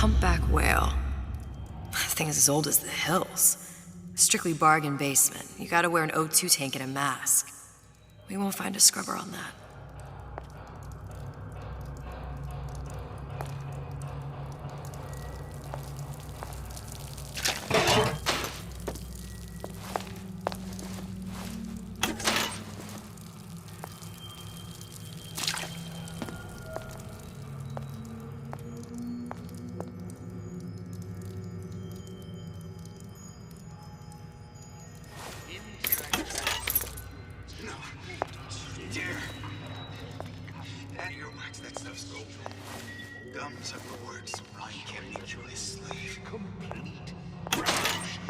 humpback whale. That thing is as old as the hills. Strictly bargain basement. You gotta wear an O2 tank and a mask. We won't find a scrubber on that. Thumbs up the works. Ryan can't make you his slave. Complete revolution.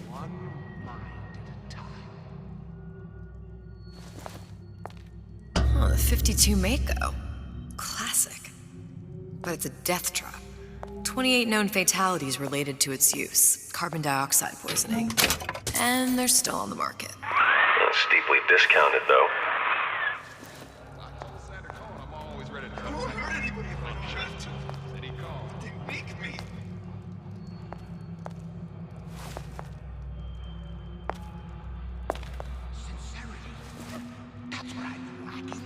One mind at a time. Oh, the 52 Mako. Classic. But it's a death trap. 28 known fatalities related to its use. Carbon dioxide poisoning. And they're still on the market. Steeply discounted, though. I won't hurt anybody if I don't have to. They make me. Sincerity. That's what I've been lacking.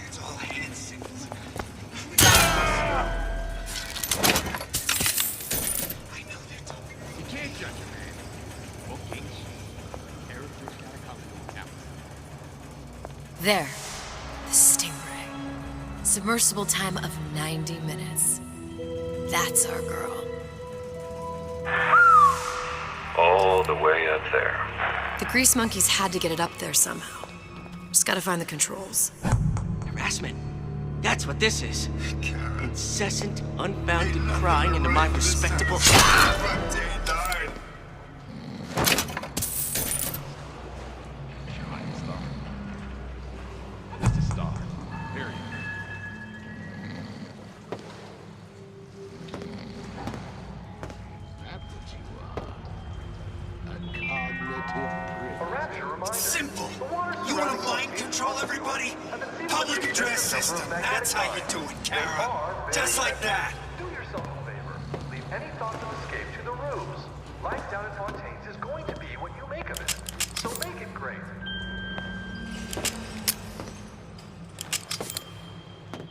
It's all hand signals. I know they're talking. You can't judge a man. Bookings. Characters gotta come to account. There. The Stingray. Submersible time of 90 minutes. That's our girl. All the way up there. The Grease Monkeys had to get it up there somehow. Just gotta find the controls. Harassment. That's what this is. Kara. Incessant, unbounded prying into my respectable... From day 9. It's a star. Period. That's what you are. A cognitive bridge. Simple. You want to mind control everybody? Public address system. That's how you do it, Kara. Just like that. Do yourself a favor. Leave any thoughts of escape to the rubes. Life down in Fontaines is going to be what you make of it. So make it great.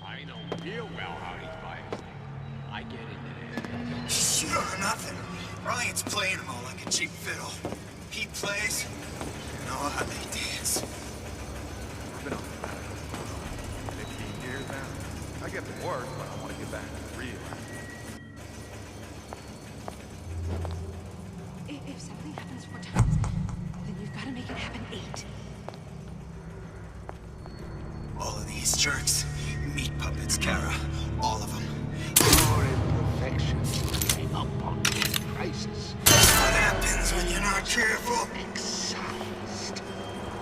I know real well how he's biased. I get into this. You don't know nothing. Ryan's playing them all like a cheap fiddle. He plays, you know how they dance. I've been on the back 15 years now. I get to work, but I want to get back to the real. If something happens 4 times, then you've got to make it happen 8. All of these jerks, meat puppets, Kara. All of them. Your imperfections pay up on prices. That's what happens when you're not careful. Excised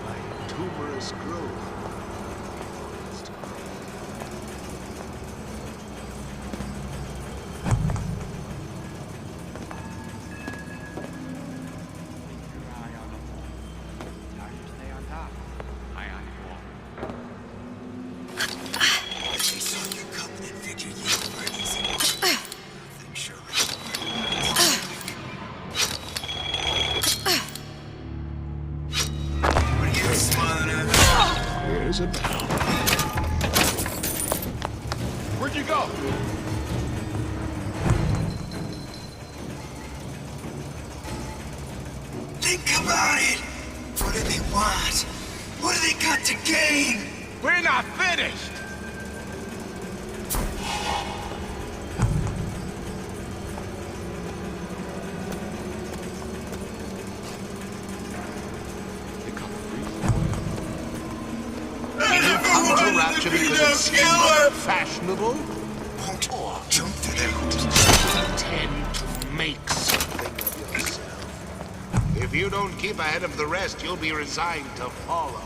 by tuberous growth. Keep your eye on the ball. How do you stay on top? Eye on the ball. If they saw you coming and figured you were an easy one. I'm sure What are you smiling at? Here's a bell. Where'd you go? Think about it. What do they want? What do they got to gain? We're not finished! They come I rapture to be because no it seems killer. fashionable, Won't jump to them. intend to make something of yourself. If you don't keep ahead of the rest, you'll be resigned to follow.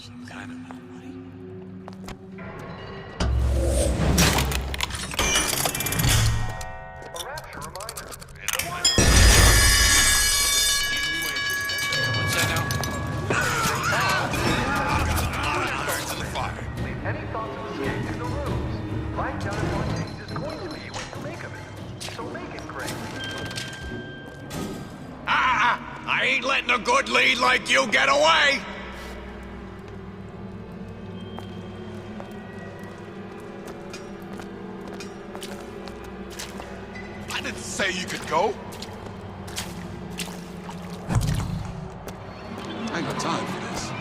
Some kind of nobody. A Rapture reminder. What's that now? Irons in the fire. Leave any thoughts of escape to the rooms. Life down in Fontaines is going to be what you make of it. So make it great. I ain't letting a good lead like you get away! I didn't say you could go. I ain't got time for this.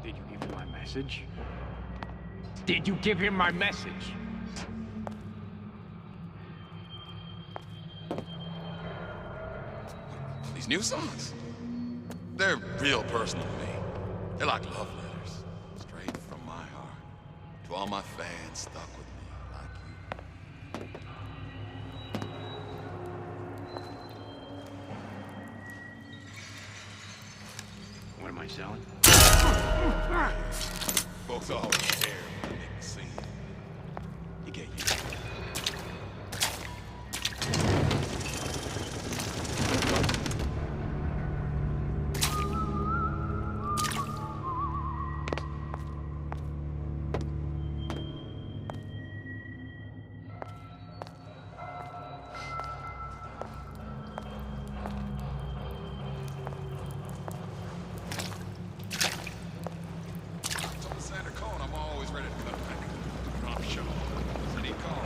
Did you give him my message? Did you give him my message? These new songs, they're real personal to me. They're like love letters, straight from my heart. To all my fans stuck with me, like you. What am I selling? Folks always stare when I make a scene. You get used to it. Told Sandra Cohen I'm always ready to cut back. Drop show. Said he'd call.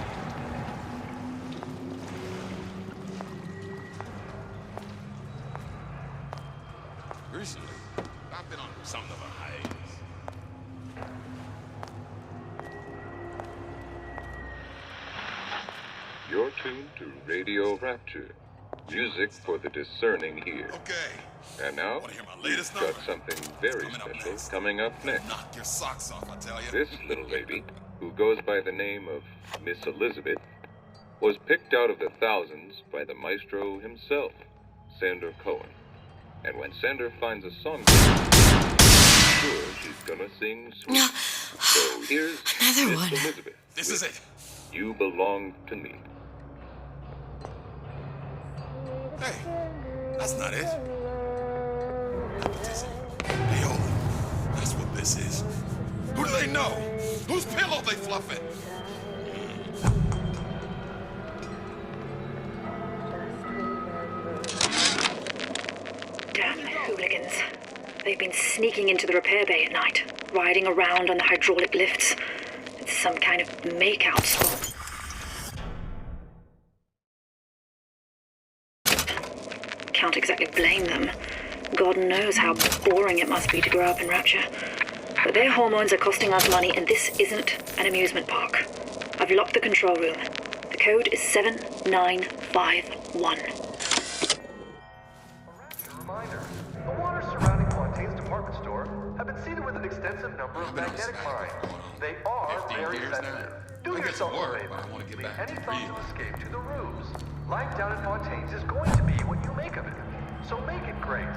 Recently, I've been on something of a hiatus. You're tuned to Radio Rapture. Music for the discerning ear. Okay. And now, Wanna hear my we've latest got number? something very Coming up special next. coming up next. Knock your socks off, I tell you. This little lady, who goes by the name of Miss Elizabeth, was picked out of the thousands by the maestro himself, Sander Cohen. And when Sander finds a song, sure she's gonna sing sweet. So here's Another Miss one. Elizabeth. This is it. You belong to me. Hey, that's not it. What is it? Payola. That's what this is. Who do they know? Whose pillow they fluffing? Damn hooligans. They've been sneaking into the repair bay at night, riding around on the hydraulic lifts. It's some kind of makeout spot. Can't exactly blame them. God knows how boring it must be to grow up in Rapture. But their hormones are costing us money, and this isn't an amusement park. I've locked the control room. The code is 7951. A Rapture reminder. The waters surrounding Fontaine's department store have been seeded with an extensive number of magnetic mines. They are 15 very years now. sensitive. I Do guess yourself it a worked, favor. but I wanna get Leave back any to thoughts real. of escape to the roofs. Life down in Fontaine's is going to be what you make of it. So make it great.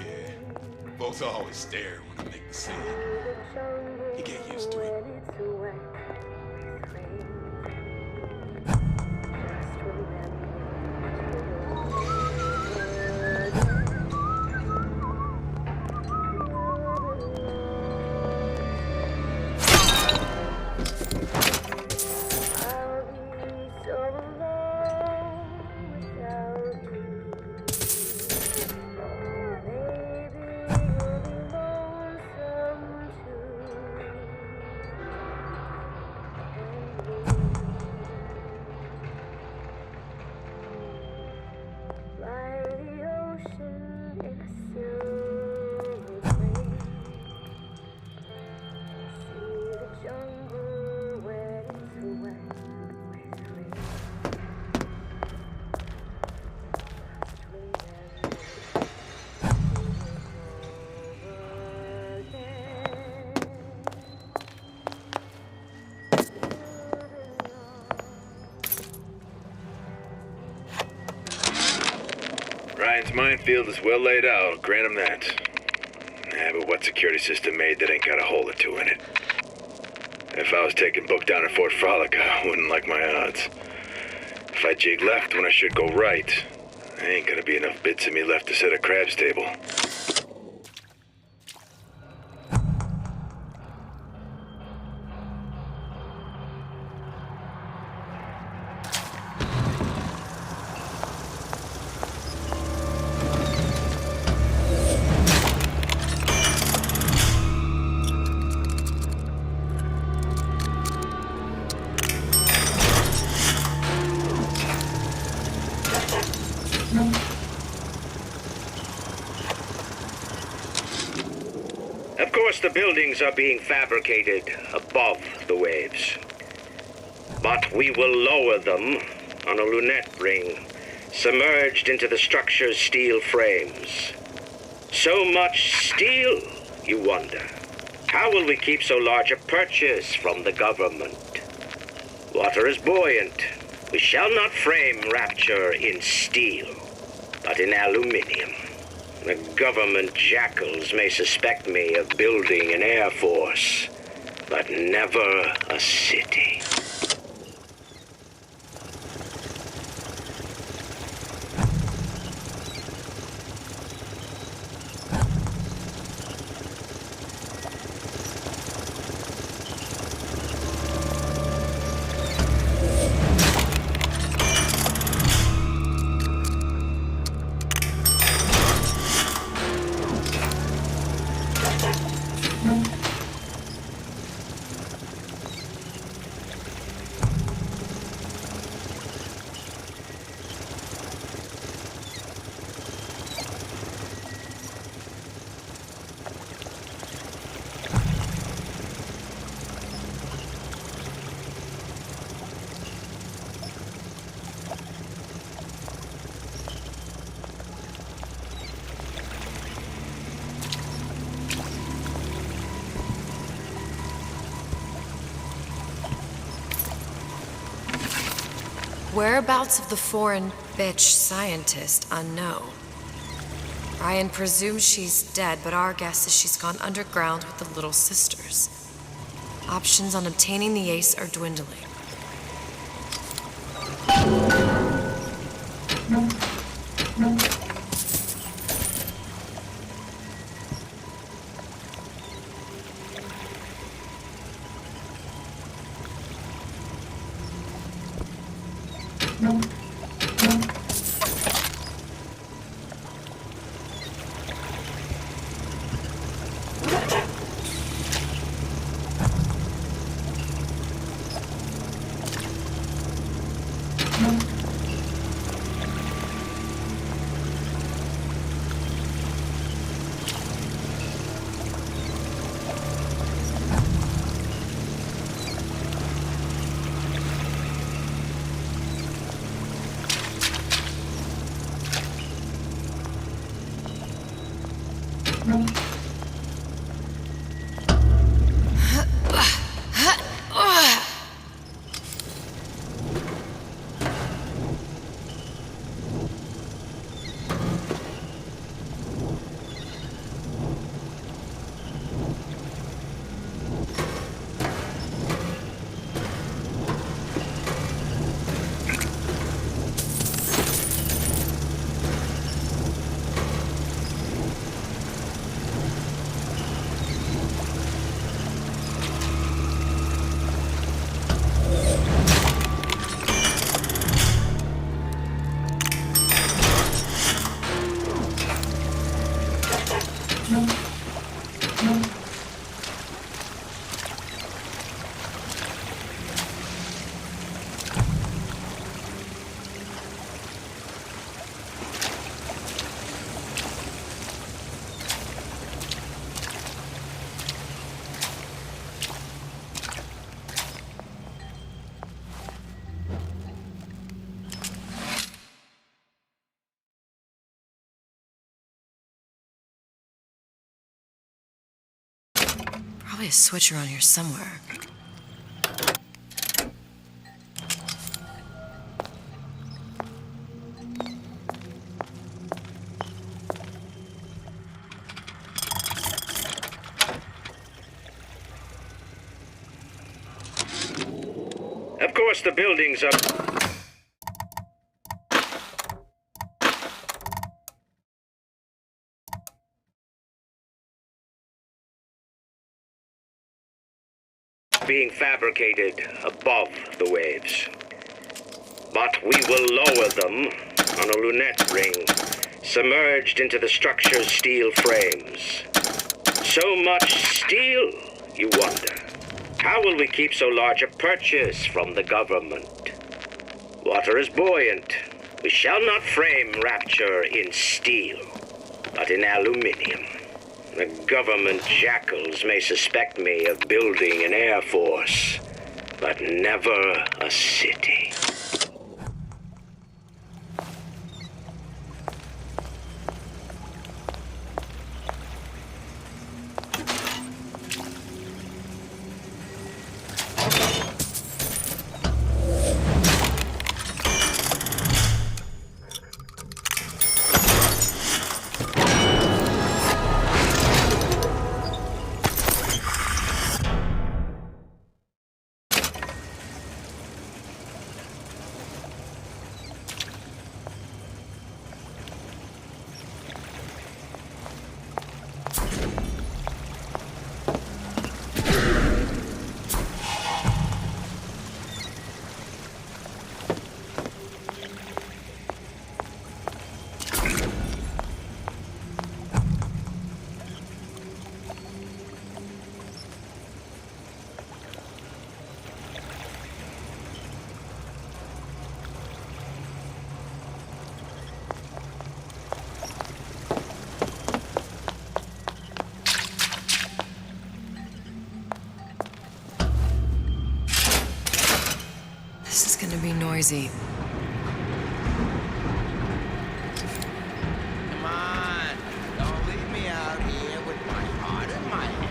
Yeah. Folks always stare when I make the scene. You get used to it. This minefield is well laid out, I'll grant him that. But what security system made that ain't got a hole or two in it? If I was taking book down at Fort Frolic, I wouldn't like my odds. If I jig left when I should go right, there ain't gonna be enough bits of me left to set a crab's table. Of course, the buildings are being fabricated above the waves. But we will lower them on a lunette ring, submerged into the structure's steel frames. So much steel, you wonder. How will we keep so large a purchase from the government? Water is buoyant. We shall not frame Rapture in steel, but in aluminium. The government jackals may suspect me of building an air force, but never a city. Whereabouts of the foreign bitch scientist unknown. Ryan presumes she's dead, but our guess is she's gone underground with the Little Sisters. Options on obtaining the ace are dwindling. Probably a switch around here somewhere. Show us the buildings up. Being fabricated above the waves. But we will lower them on a lunette ring, submerged into the structure's steel frames. So much steel, you wonder. How will we keep so large a purchase from the government? Water is buoyant. We shall not frame Rapture in steel, but in aluminium. The government jackals may suspect me of building an air force, but never a city. This is gonna be noisy. Come on, don't leave me out here with my heart in my hand.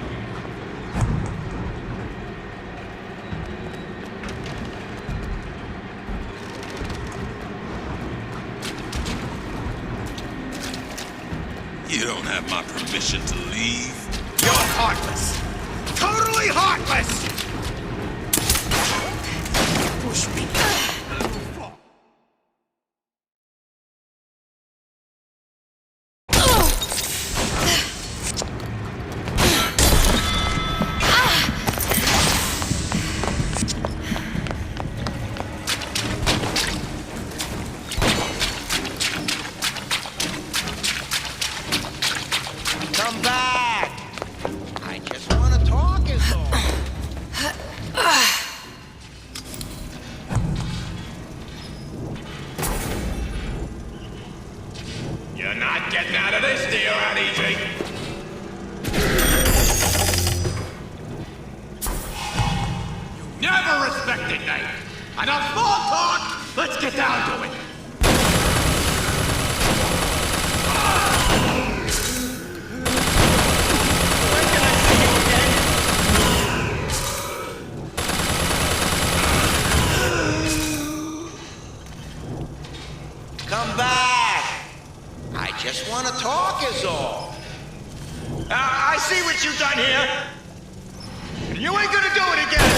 You don't have my permission to leave. You're heartless. Totally heartless! Push me. Come back! I just want to talk is all. You're not getting out of this deal that easy. You never respected me. Enough small talk. Let's get down to it. Come back! I just want to talk is all. I see what you've done here. And you ain't gonna do it again.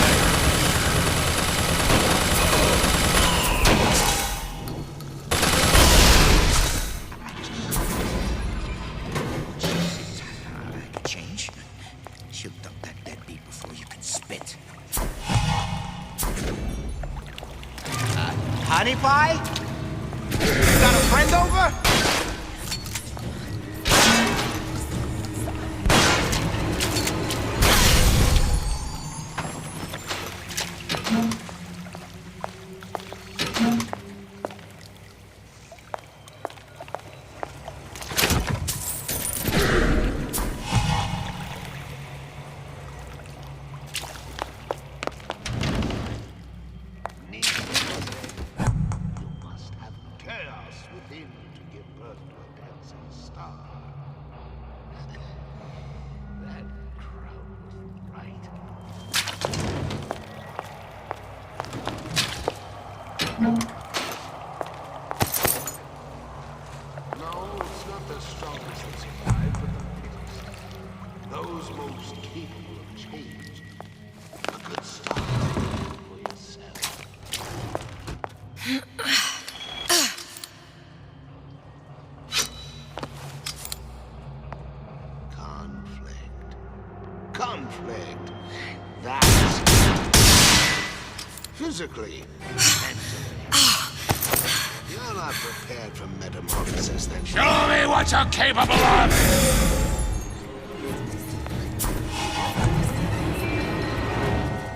Change. She'll dump that deadbeat before you can spit. Honey pie? You got a friend over? No, it's not the strongest that survive, but the fittest. Those most capable of change. A good start for yourself. Conflict. That's physically, mentally. You're not prepared for metamorphosis, then. Show me what you're capable of!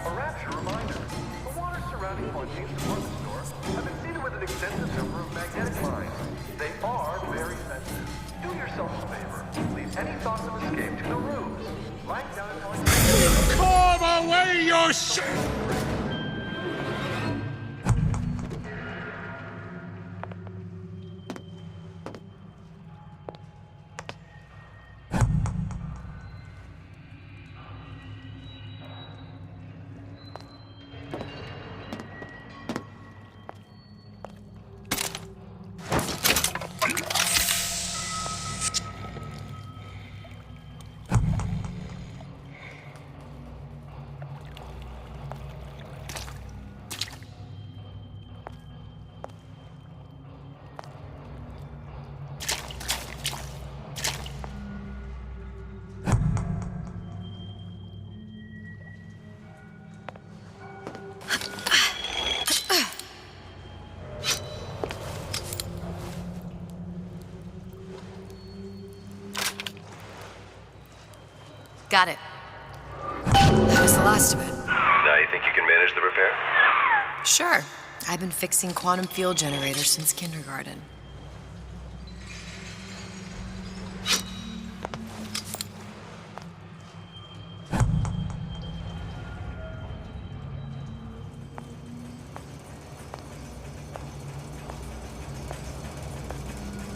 A Rapture reminder. The waters surrounding Fontaine's department store have been seeded with an extensive number of magnetic lines. They are very sensitive. Do yourself a favor. Leave any thoughts of escape to the roofs. Like down in Fontaine's. Carve away your shit! Got it. That was the last of it. Now you think you can manage the repair? Sure. I've been fixing quantum field generators since kindergarten.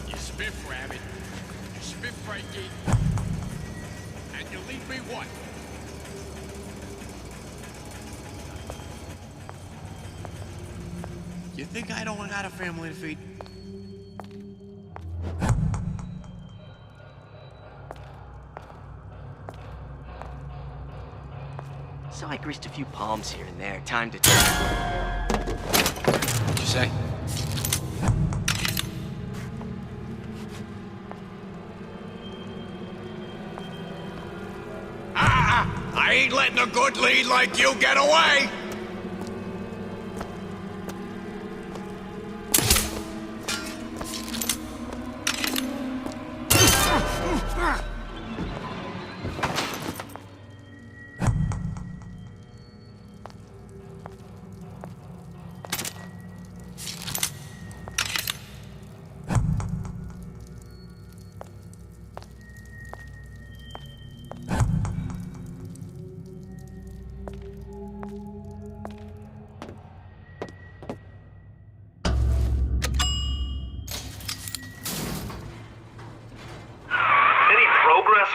You spiff, Rabbit. You spiff, Frankie. And you leave me what? You think I don't got a family to feed? So I greased a few palms here and there, time to time. What'd you say? I ain't letting a good lead like you get away!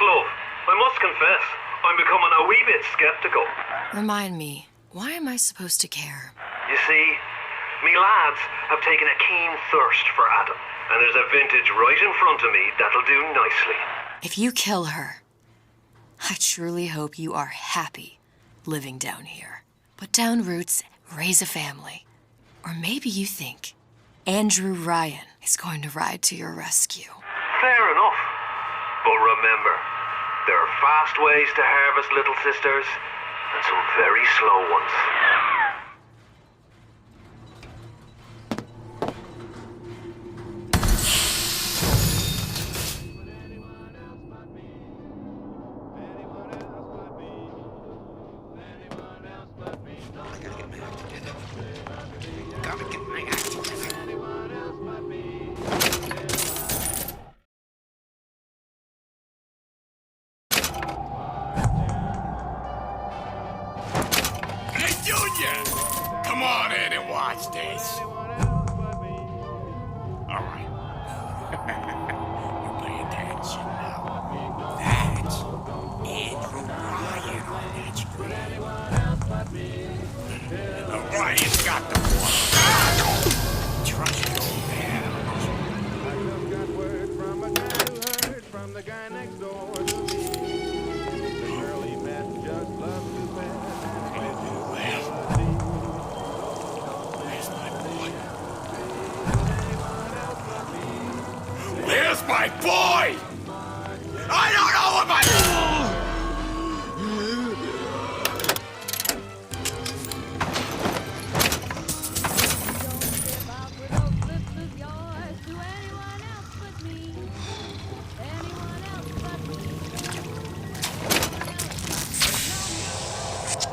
Love, I must confess, I'm becoming a wee bit skeptical. Remind me, why am I supposed to care? You see, me lads have taken a keen thirst for Adam, and there's a vintage right in front of me that'll do nicely. If you kill her, I truly hope you are happy living down here. Put down roots, raise a family. Or maybe you think Andrew Ryan is going to ride to your rescue. Fair enough. But remember, there are fast ways to harvest little sisters, and some very slow ones. Come on in and watch this. All right. You pay attention now. That's Andrew Ryan on that screen. Ryan's got the one. Trust your man. I just got word from a guy who heard from the guy next door to me. The girl he met just loved too bad.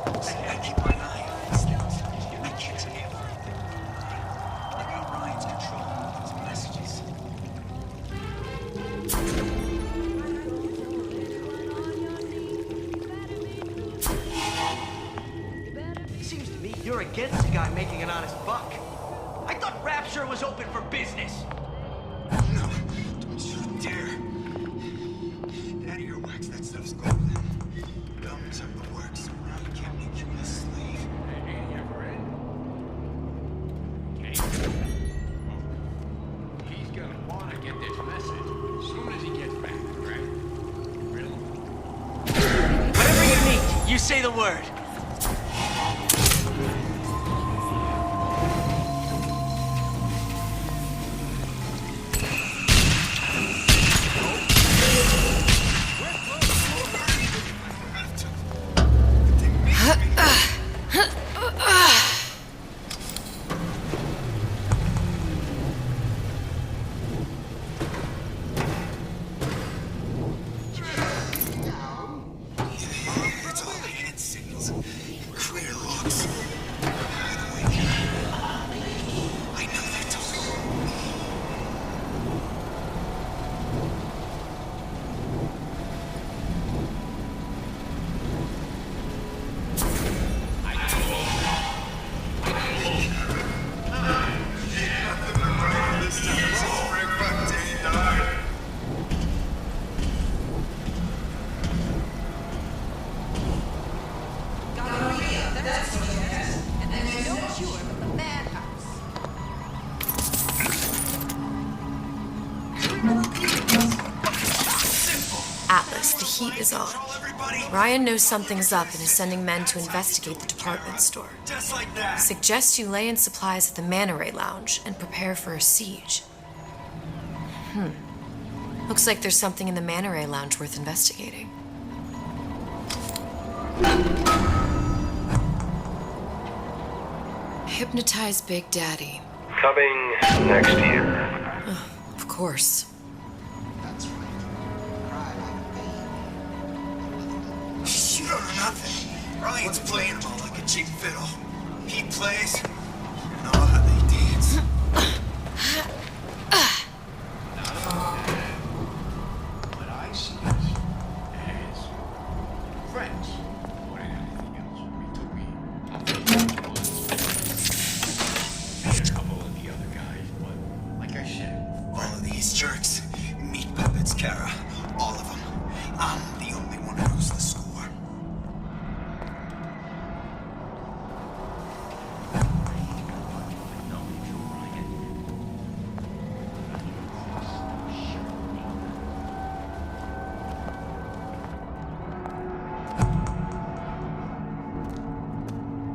I keep my eye on these things. I catch everything. Like how Ryan's controlling those messages. Seems to me you're against a guy making an honest buck. I thought Rapture was open for business. No, don't you dare. Out of your wax, that stuff's golden. Gums are the works. Now you can't make you a slave. He's gonna want to get this message as soon as he gets back, right? Really? Whatever you need, you say the word. It's all hand signals. Clear looks. I know that don't. Atlas, the heat is on. Ryan knows something's up and is sending men to investigate the department store. Just like that. Suggests you lay in supplies at the Manta Ray Lounge and prepare for a siege. Looks like there's something in the Manta Ray Lounge worth investigating. Hypnotize Big Daddy. Coming next year. Of course. That's right. Cry like a baby. You don't know nothing. Ryan's playing them all like a cheap fiddle. He plays, and all how they dance. What I see is friends more than anything else. And a couple of the other guys, but like I said, All of these jerks, meat puppets, Kara. All of them. I'm the only one who knows the score.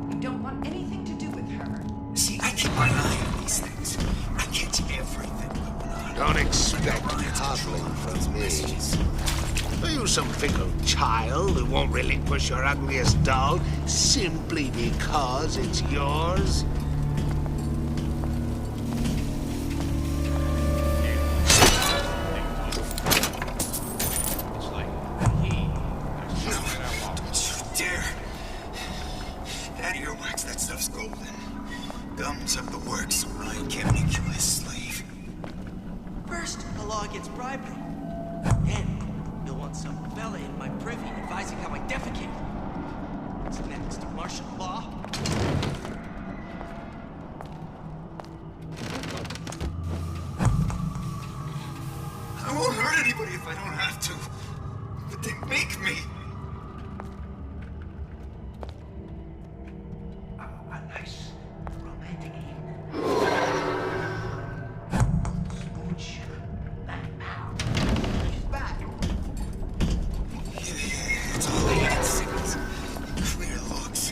You don't want anything to do with her. See, I keep my eye on these things. I catch everything going on. Don't expect coddling from me. Are you some fickle child who won't relinquish your ugliest doll simply because it's yours? it's like he No, don't you dare. Out of your wax, that stuff's golden. Gums up the works, so Ryan can't make you his slave. First, the law against bribery. Then, you'll want some fella in my privy advising how I defecate. What's next? Martial law? I won't hurt anybody if I don't have to. But they make me. A nice romantic evening. Smooch. That pow. She's back. Yeah, it's all hand signals. Clear looks.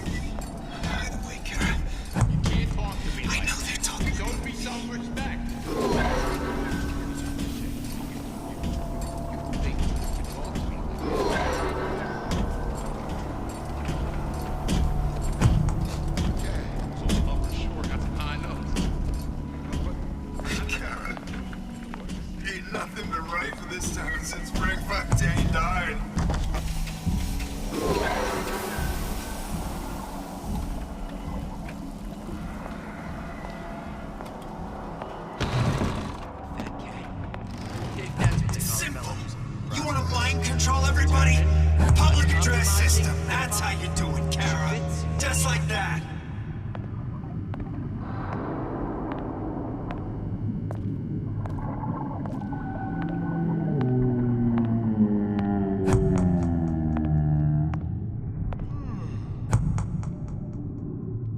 system. That's how you do it, Kara. Just like that.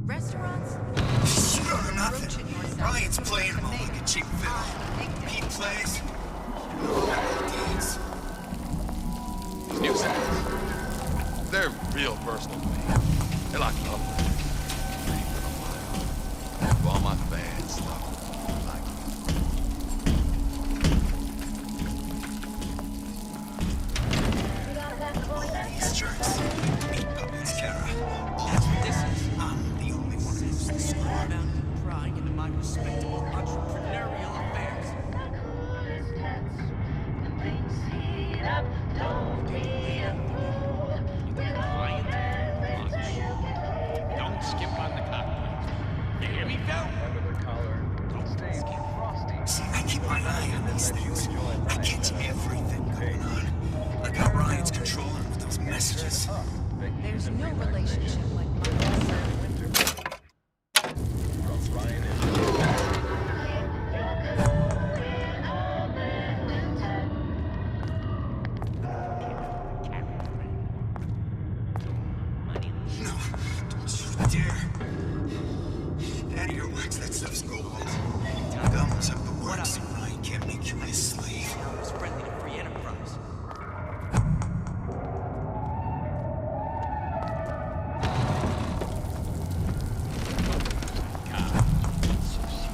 Restaurants? Shoot or nothing. Ryan's playing them all like a cheap fiddle. He plays. Dance. These new sounds, they're real personal to me. They're like love letters. Straight from my heart. To all my fans stuck with me like all these jerks. Meat puppets, Kara. That's what this is. I'm the only one who's the score. Bound and prying into my respectable entrepreneurial affairs. Don't skip on the cocktails. You hear me, Phil? Under the collar, stains frosty. See, I keep my eye on these things. I catch everything going on. Like how Ryan's controlling with those messages. There's no relationship like mine. Ryan is No, don't you dare. Out of your works, that stuff's gold. Gums up the works, and Ryan can't make you his slave. It's friendly to free enterprise.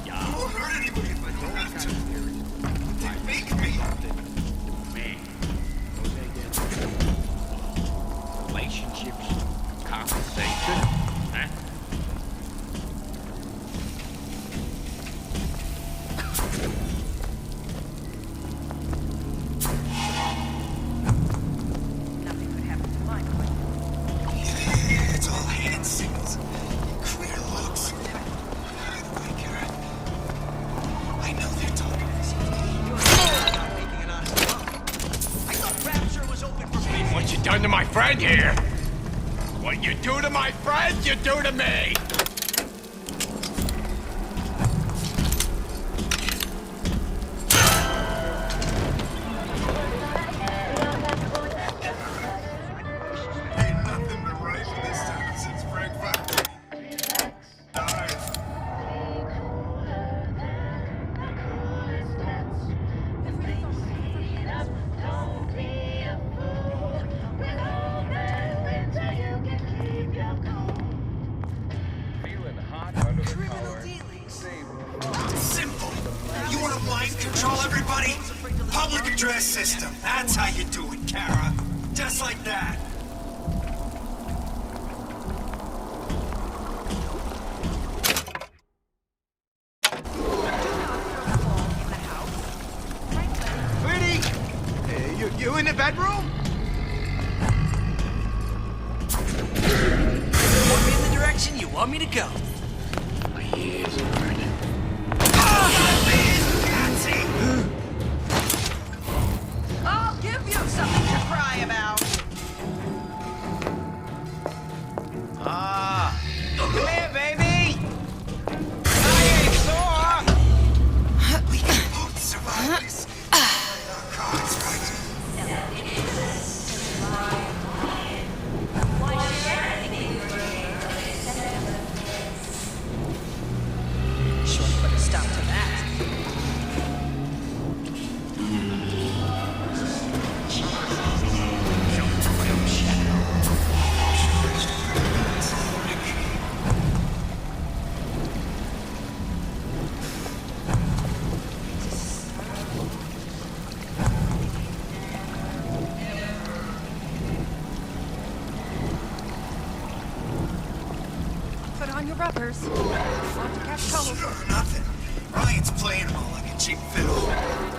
You won't hurt anybody if I don't have to. They make me. Relationships, conversation, huh? Nothing could happen to mine. Yeah, it's all hand signals. Clear looks. By the way, Kara, I know they're talking to something. You're not making an honest buck. I thought Rapture was open for business. What you done to my friend here? What you do to my friend, you do to me! Ain't nothing been right in this town since Frank Factory died. feeling hot under the collar. Simple. You want to mind control everybody? Public address system. That's how you do it, Kara. Just like that. Pretty! You in the bedroom? Point me in the direction you want me to go. My ears are burning. I'll give you something to cry about. Come here, baby! I ain't sore! We can both survive this. Our cards right. Sure, put a stop to that. Put on your rubbers. Want to catch cold. Sure, nothing. Ryan's playing them all like a cheap fiddle.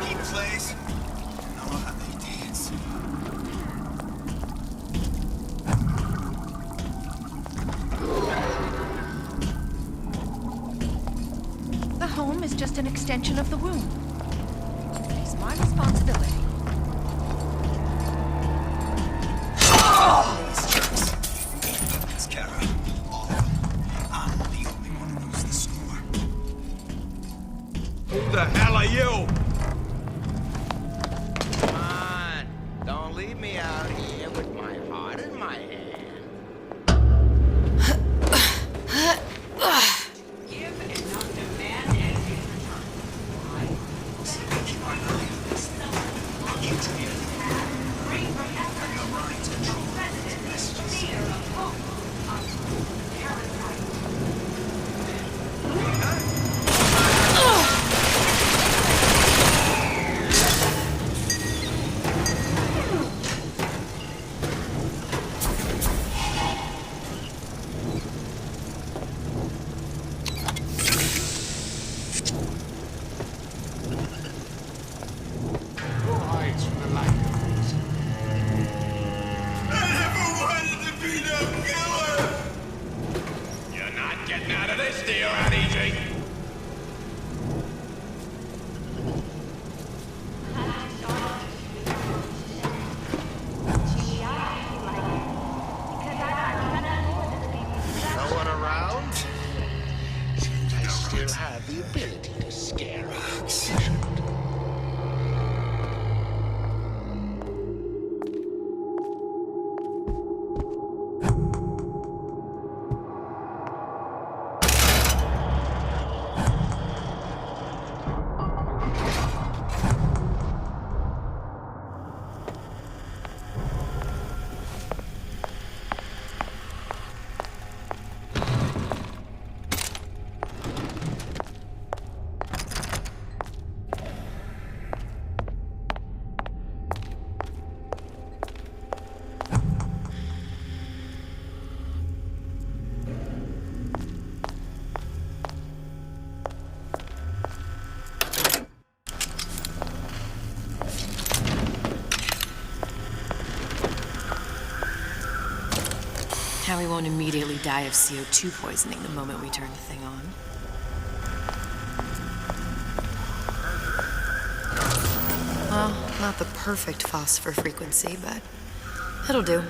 He plays. Know how they dance. The home is just an extension of the womb. It's my responsibility. These jerks. the hell are you? Come on. Don't leave me out here with my heart in my hand. Give and not demand anything in return. See, we keep our eye on this thing. I'll get to you. Bring forever your mind control. Messages. Fear of hope. Of parasite. Who hides from the light of reason? I never wanted to be no killer! You're not getting out of this deal out easy. No one around? Seems I still have the ability to scare a Now we won't immediately die of CO2 poisoning the moment we turn the thing on. Well, not the perfect phosphor frequency, but it'll do.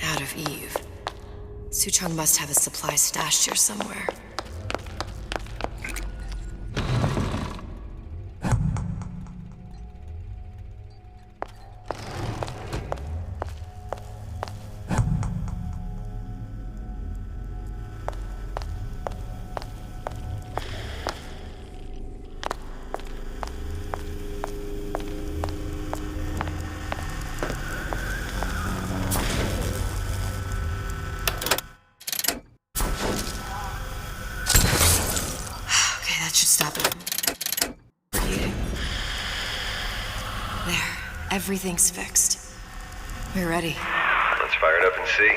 Out of Eve. Suchong must have a supply stashed here somewhere. Everything's fixed. We're ready. Let's fire it up and see.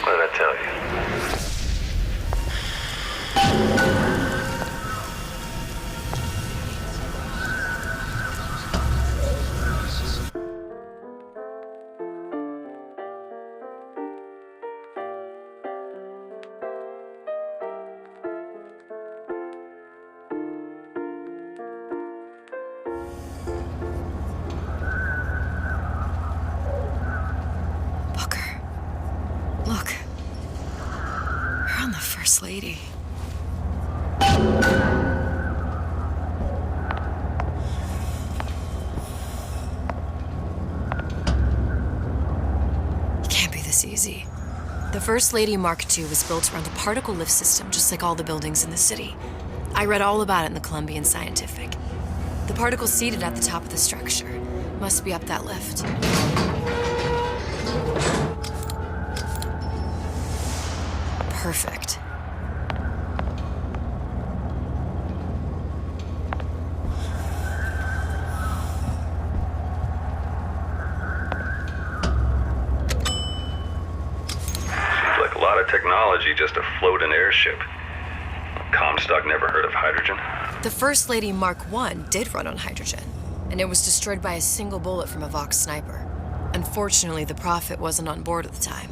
What did I tell you? First Lady. It can't be this easy. The First Lady Mark II was built around a particle lift system, just like all the buildings in the city. I read all about it in the Columbian Scientific. The particles seated at the top of the structure must be up that lift. Perfect. Technology just to float an airship. Comstock never heard of hydrogen. The First Lady Mark I did run on hydrogen, and it was destroyed by a single bullet from a Vox sniper. Unfortunately, the Prophet wasn't on board at the time.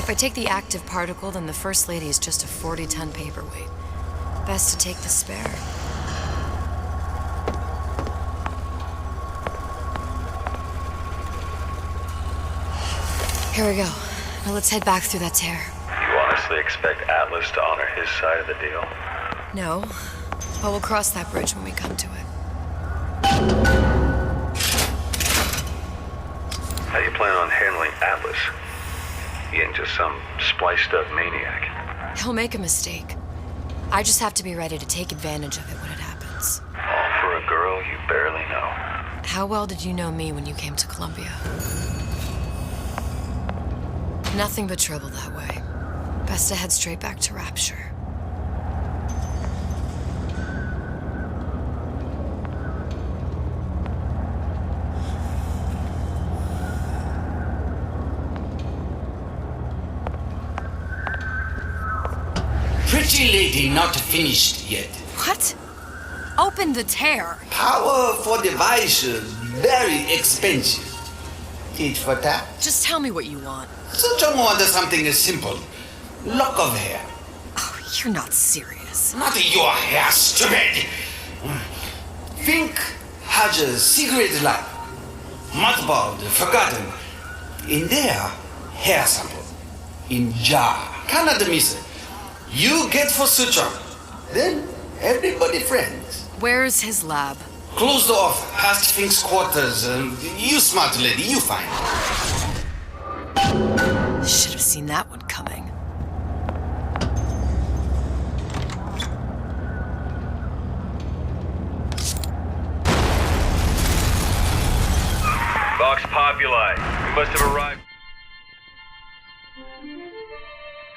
If I take the active particle, then the First Lady is just a 40-ton paperweight. Best to take the spare. Here we go. Now let's head back through that tear. You honestly expect Atlas to honor his side of the deal? No, but we'll cross that bridge when we come to it. How do you plan on handling Atlas? He ain't just some spliced-up maniac. He'll make a mistake. I just have to be ready to take advantage of it when it happens. All for a girl you barely know. How well did you know me when you came to Columbia? Nothing but trouble that way. Best to head straight back to Rapture. Pretty lady not finished yet. What? Open the tear. Powerful device, very expensive. Tit for tat. Just tell me what you want. Such a want something simple. Lock of hair. Oh, you're not serious. Not your hair, stupid. Fink has a secret lab. Mothballed, forgotten. In there, hair sample. In jar. Cannot miss it. You get for suture. Then everybody friends. Where's his lab? Closed off, past Fink's quarters. You smart lady, you find. Should have seen that one coming. Vox Populi, we must have arrived.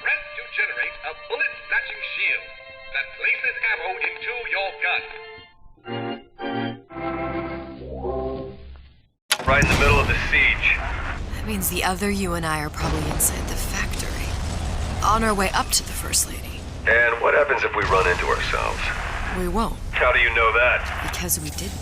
Press to generate a bullet-snatching shield that places ammo into your gun. Right in the middle of the siege. That means the other you and I are probably inside the factory. On our way up to the First Lady. And what happens if we run into ourselves? We won't. How do you know that? Because we didn't.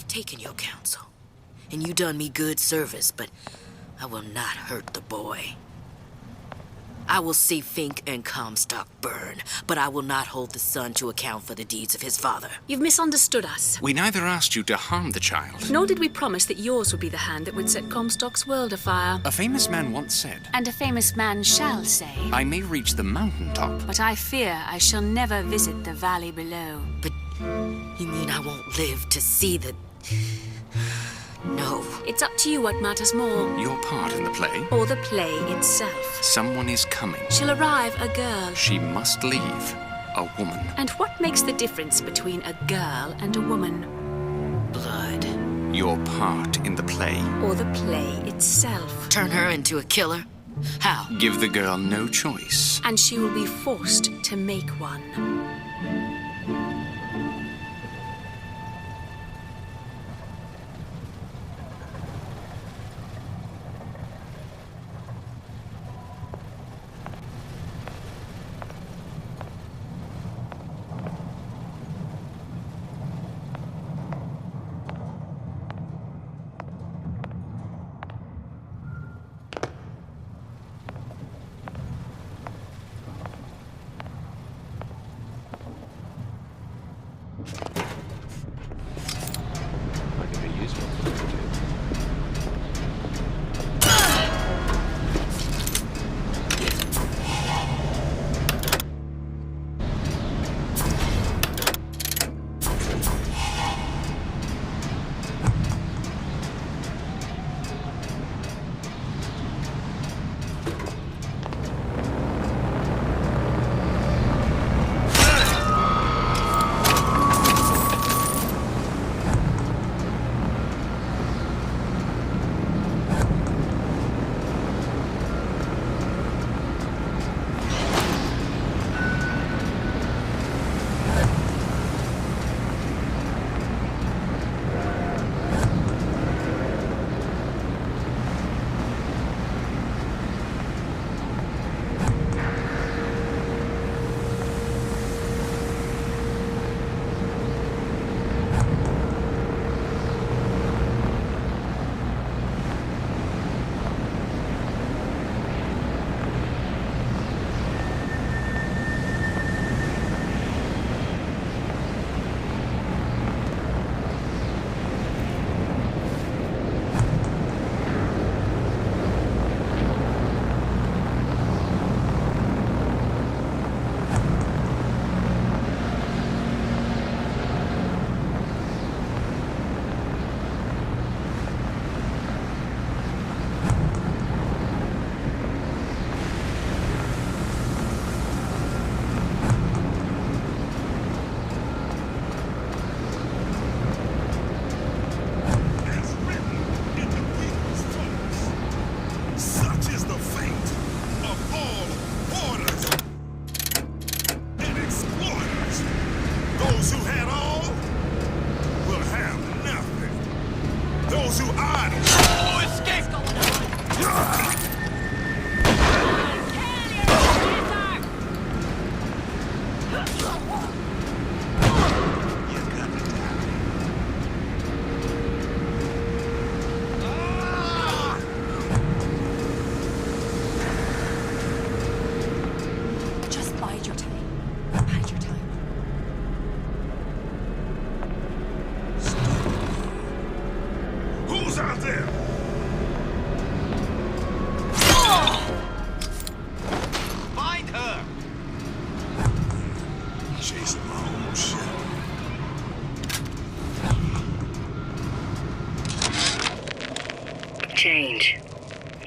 Taken your counsel, and you done me good service, but I will not hurt the boy. I will see Fink and Comstock burn, but I will not hold the son to account for the deeds of his father. You've misunderstood us. We neither asked you to harm the child. Nor did we promise that yours would be the hand that would set Comstock's world afire. A famous man once said, And a famous man shall say, I may reach the mountaintop, but I fear I shall never visit the valley below. But you mean I won't live to see the... No. It's up to you what matters more. Your part in the play? Or the play itself. Someone is coming. She'll arrive, a girl. She must leave, a woman. And what makes the difference between a girl and a woman? Blood. Your part in the play. Or the play itself. Turn her into a killer? How? Give the girl no choice. And she will be forced to make one.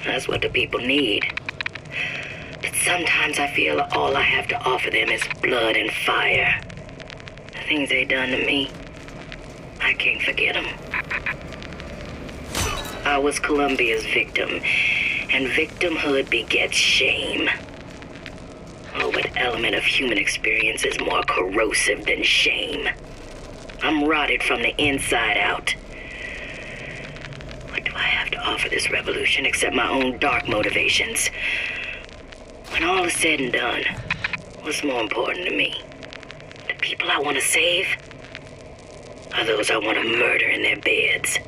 That's what the people need. But sometimes I feel all I have to offer them is blood and fire. The things they done to me, I can't forget them. I was Columbia's victim, and victimhood begets shame. Oh, what element of human experience is more corrosive than shame? I'm rotted from the inside out. What do I have to offer this revolution except my own dark motivations? When all is said and done, what's more important to me? The people I want to save? Or those I want to murder in their beds?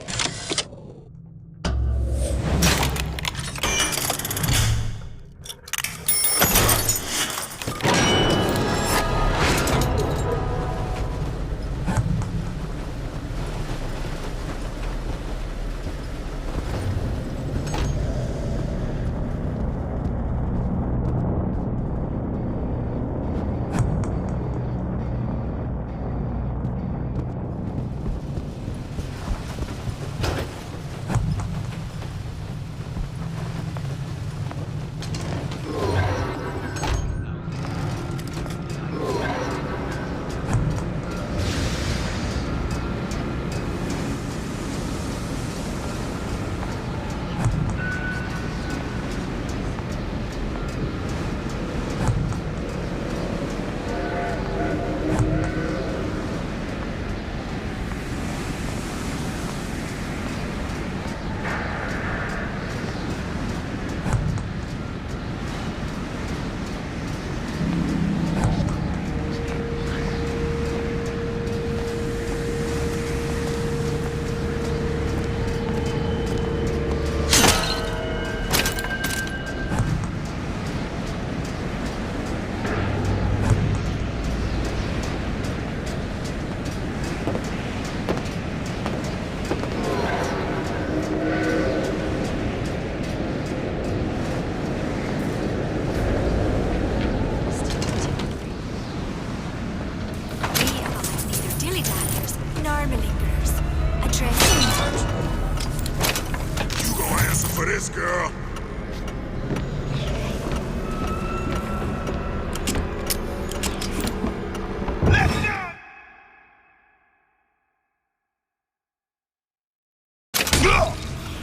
Girl.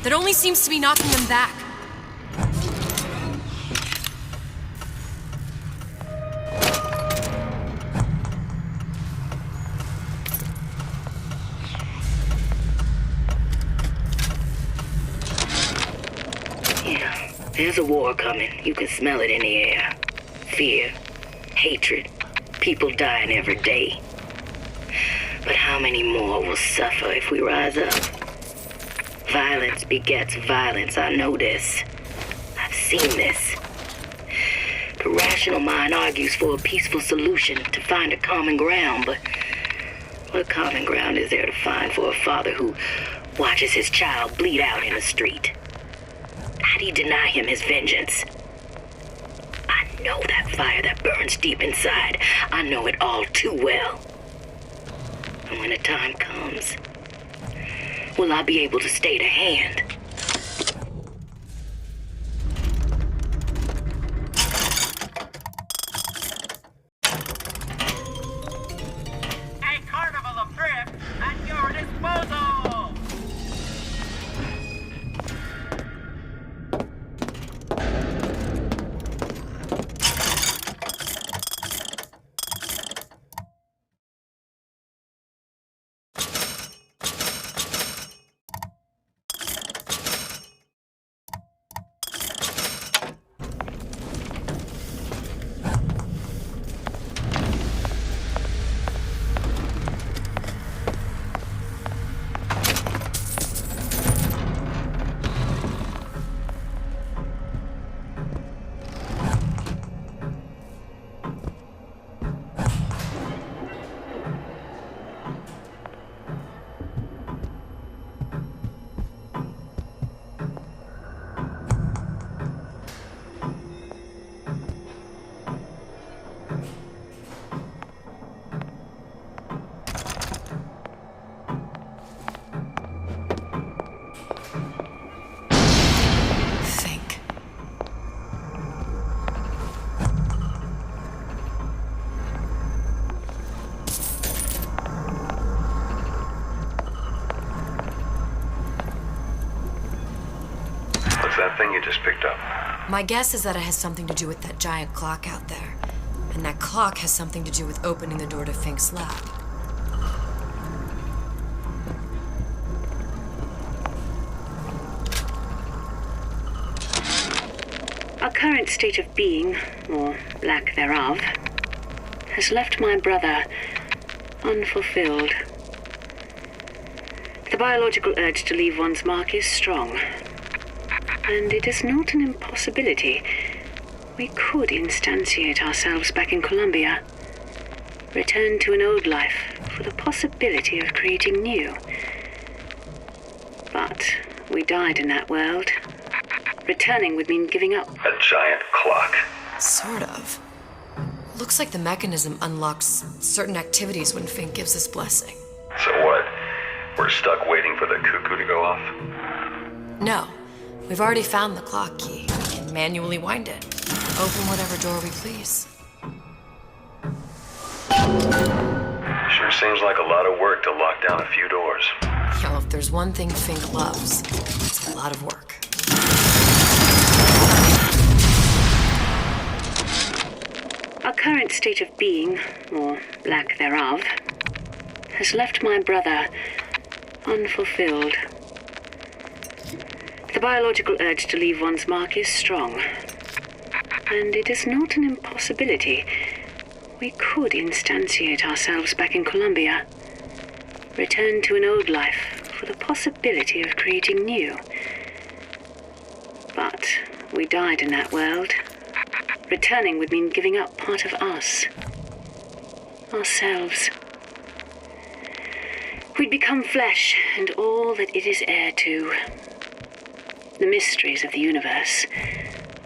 That only seems to be knocking them back. There's a war coming. You can smell it in the air. Fear, hatred, people dying every day. But how many more will suffer if we rise up? Violence begets violence. I know this. I've seen this. The rational mind argues for a peaceful solution to find a common ground, but what common ground is there to find for a father who watches his child bleed out in the street? How do you deny him his vengeance? I know that fire that burns deep inside. I know it all too well. And when the time comes, will I be able to stay the hand? A carnival of drift at your disposal! thing you just picked up? My guess is that it has something to do with that giant clock out there. And that clock has something to do with opening the door to Fink's lab. Our current state of being, or lack thereof, has left my brother unfulfilled. The biological urge to leave one's mark is strong, and it is not an impossibility. We could instantiate ourselves back in Columbia, return to an old life for the possibility of creating new. But we died in that world. Returning would mean giving up. A giant clock. Sort of. Looks like the mechanism unlocks certain activities when Fink gives his blessing. So what? We're stuck waiting for the cuckoo to go off? No. We've already found the clock key. We can manually wind it. Open whatever door we please. Sure seems like a lot of work to lock down a few doors. Yo, if there's one thing Fink loves, it's a lot of work. Our current state of being, or lack thereof, has left my brother unfulfilled. The biological urge to leave one's mark is strong, and it is not an impossibility. We could instantiate ourselves back in Columbia, return to an old life for the possibility of creating new. But we died in that world. Returning would mean giving up part of us. Ourselves. We'd become flesh and all that it is heir to. The mysteries of the universe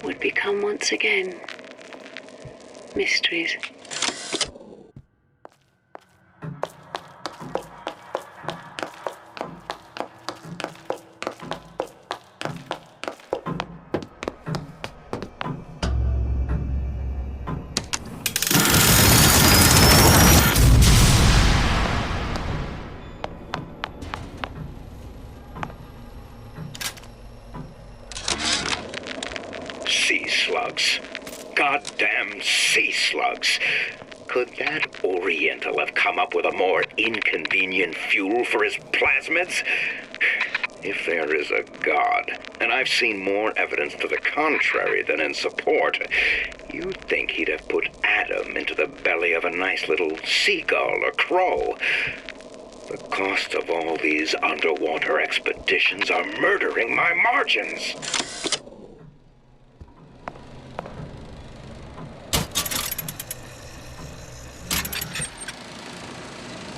would become once again mysteries. Sea slugs. Goddamn sea slugs. Could that Oriental have come up with a more inconvenient fuel for his plasmids? If there is a God, and I've seen more evidence to the contrary than in support, you'd think he'd have put Adam into the belly of a nice little seagull or crow. The cost of all these underwater expeditions are murdering my margins.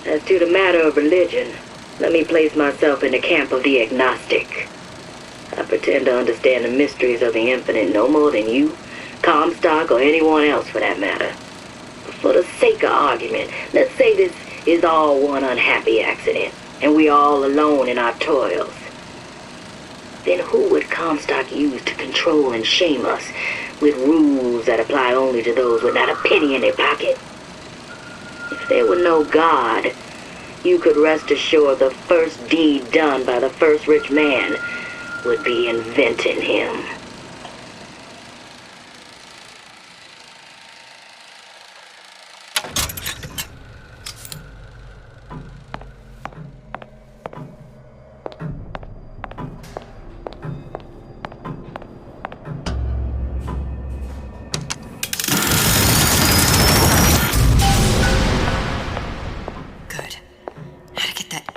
As to the matter of religion, let me place myself in the camp of the agnostic. I pretend to understand the mysteries of the infinite no more than you, Comstock, or anyone else for that matter. But for the sake of argument, let's say this is all one unhappy accident, and we're all alone in our toils. Then who would Comstock use to control and shame us with rules that apply only to those with not a penny in their pocket? If there were no God, you could rest assured the first deed done by the first rich man would be inventing him.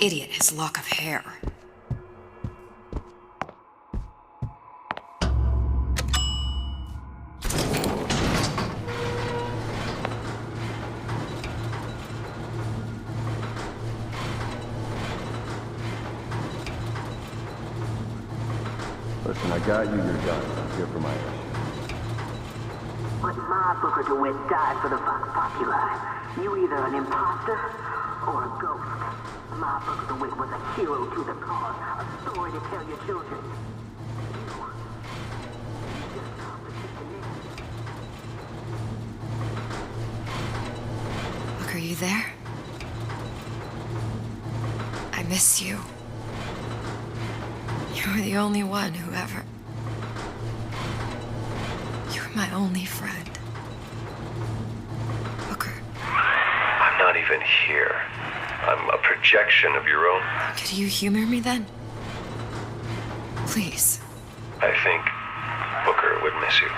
Idiot his lock of hair. Listen, I got you your gun. I'm here for my issue. But my Booker DeWitt died for the Vox Populi. You either an imposter or a ghost. My Booker DeWitt was a hero to the cause, a story to tell your children. Look, are you there? I miss you. You were the only one who ever... You're my only friend. Booker. I'm not even here. I'm a projection of your own. Could you humor me then? Please. I think Booker would miss you.